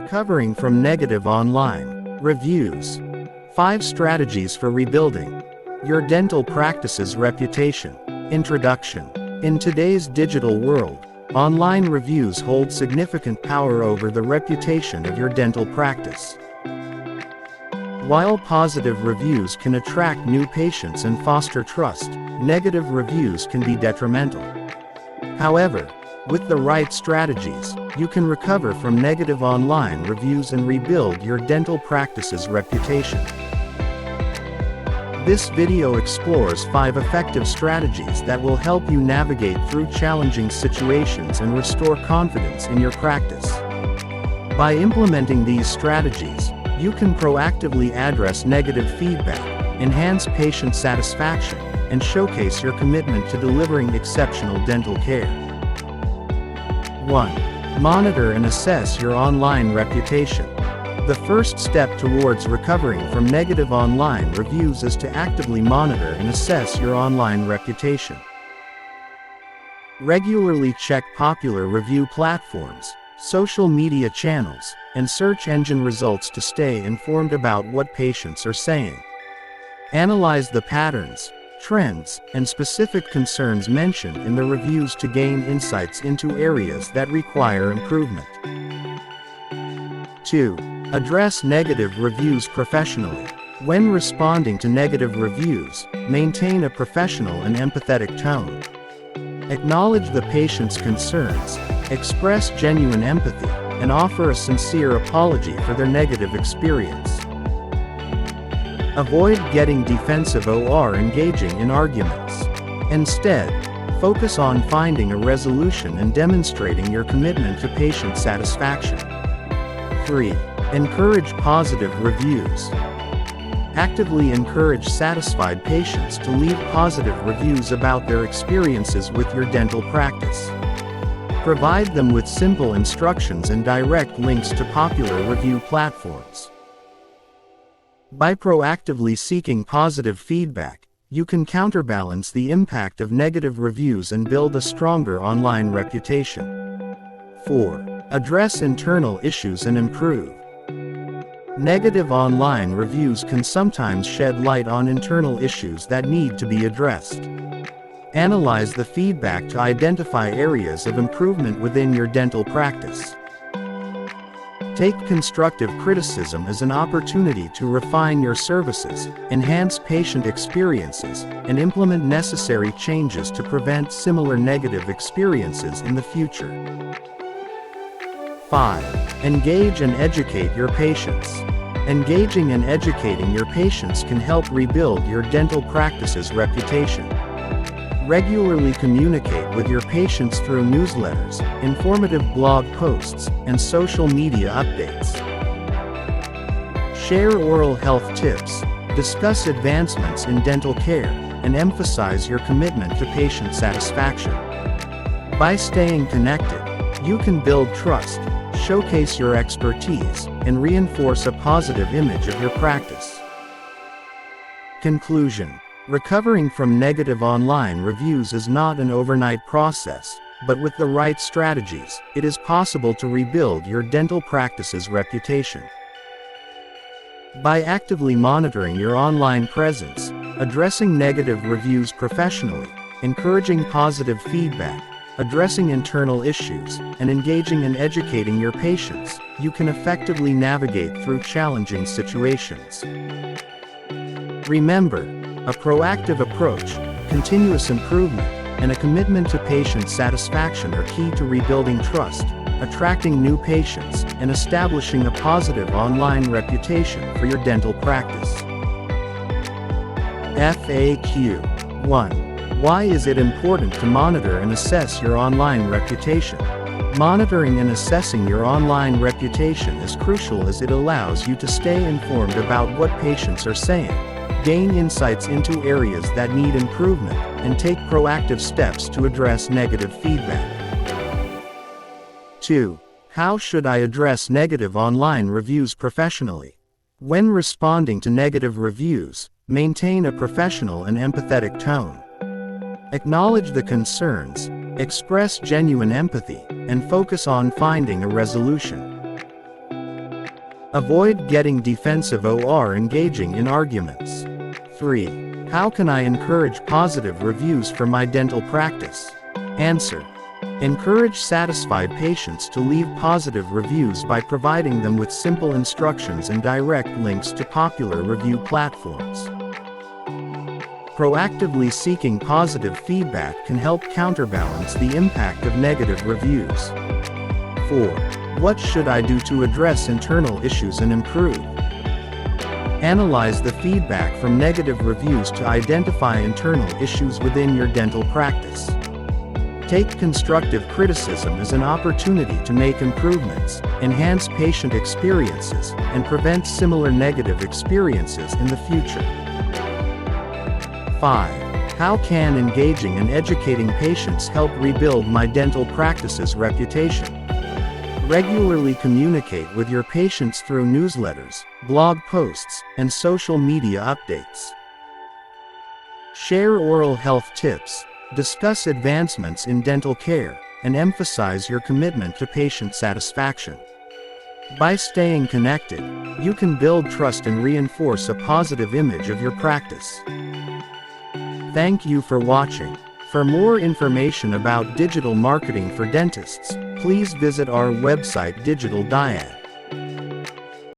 Recovering from negative online reviews. 5 strategies for rebuilding your dental practice's reputation. Introduction. In today's digital world, online reviews hold significant power over the reputation of your dental practice. While positive reviews can attract new patients and foster trust, negative reviews can be detrimental. However, with the right strategies, you can recover from negative online reviews and rebuild your dental practice's reputation. This video explores 5 effective strategies that will help you navigate through challenging situations and restore confidence in your practice. By implementing these strategies, you can proactively address negative feedback, enhance patient satisfaction, and showcase your commitment to delivering exceptional dental care. 1. Monitor and assess your online reputation. The first step towards recovering from negative online reviews is to actively monitor and assess your online reputation. Regularly check popular review platforms, social media channels, and search engine results to stay informed about what patients are saying. Analyze the patterns, trends, and specific concerns mentioned in the reviews to gain insights into areas that require improvement. 2. Address negative reviews professionally. When responding to negative reviews, maintain a professional and empathetic tone. Acknowledge the patient's concerns, express genuine empathy, and offer a sincere apology for their negative experience. Avoid getting defensive or engaging in arguments. Instead, focus on finding a resolution and demonstrating your commitment to patient satisfaction. 3. Encourage positive reviews. Actively encourage satisfied patients to leave positive reviews about their experiences with your dental practice. Provide them with simple instructions and direct links to popular review platforms. By proactively seeking positive feedback, you can counterbalance the impact of negative reviews and build a stronger online reputation. 4. Address internal issues and improve. Negative online reviews can sometimes shed light on internal issues that need to be addressed. Analyze the feedback to identify areas of improvement within your dental practice. Take constructive criticism as an opportunity to refine your services, enhance patient experiences, and implement necessary changes to prevent similar negative experiences in the future. 5. Engage and educate your patients. Engaging and educating your patients can help rebuild your dental practice's reputation. Regularly communicate with your patients through newsletters, informative blog posts, and social media updates. Share oral health tips, discuss advancements in dental care, and emphasize your commitment to patient satisfaction. By staying connected, you can build trust, showcase your expertise, and reinforce a positive image of your practice. Conclusion. Recovering from negative online reviews is not an overnight process, but with the right strategies, it is possible to rebuild your dental practice's reputation. By actively monitoring your online presence, addressing negative reviews professionally, encouraging positive feedback, addressing internal issues, and engaging and educating your patients, you can effectively navigate through challenging situations. Remember, a proactive approach, continuous improvement, and a commitment to patient satisfaction are key to rebuilding trust, attracting new patients, and establishing a positive online reputation for your dental practice. FAQ 1. Why is it important to monitor and assess your online reputation? Monitoring and assessing your online reputation is crucial as it allows you to stay informed about what patients are saying, gain insights into areas that need improvement, and take proactive steps to address negative feedback. 2. How should I address negative online reviews professionally? When responding to negative reviews, maintain a professional and empathetic tone. Acknowledge the concerns, express genuine empathy, and focus on finding a resolution. Avoid getting defensive or engaging in arguments. 3. How can I encourage positive reviews for my dental practice? Answer. Encourage satisfied patients to leave positive reviews by providing them with simple instructions and direct links to popular review platforms. Proactively seeking positive feedback can help counterbalance the impact of negative reviews. 4. What should I do to address internal issues and improve? Analyze the feedback from negative reviews to identify internal issues within your dental practice. Take constructive criticism as an opportunity to make improvements, enhance patient experiences, and prevent similar negative experiences in the future. 5. How can engaging and educating patients help rebuild my dental practice's reputation? Regularly communicate with your patients through newsletters, blog posts, and social media updates. Share oral health tips, discuss advancements in dental care, and emphasize your commitment to patient satisfaction. By staying connected, you can build trust and reinforce a positive image of your practice. Thank you for watching. For more information about digital marketing for dentists, please visit our website Digital Dyad.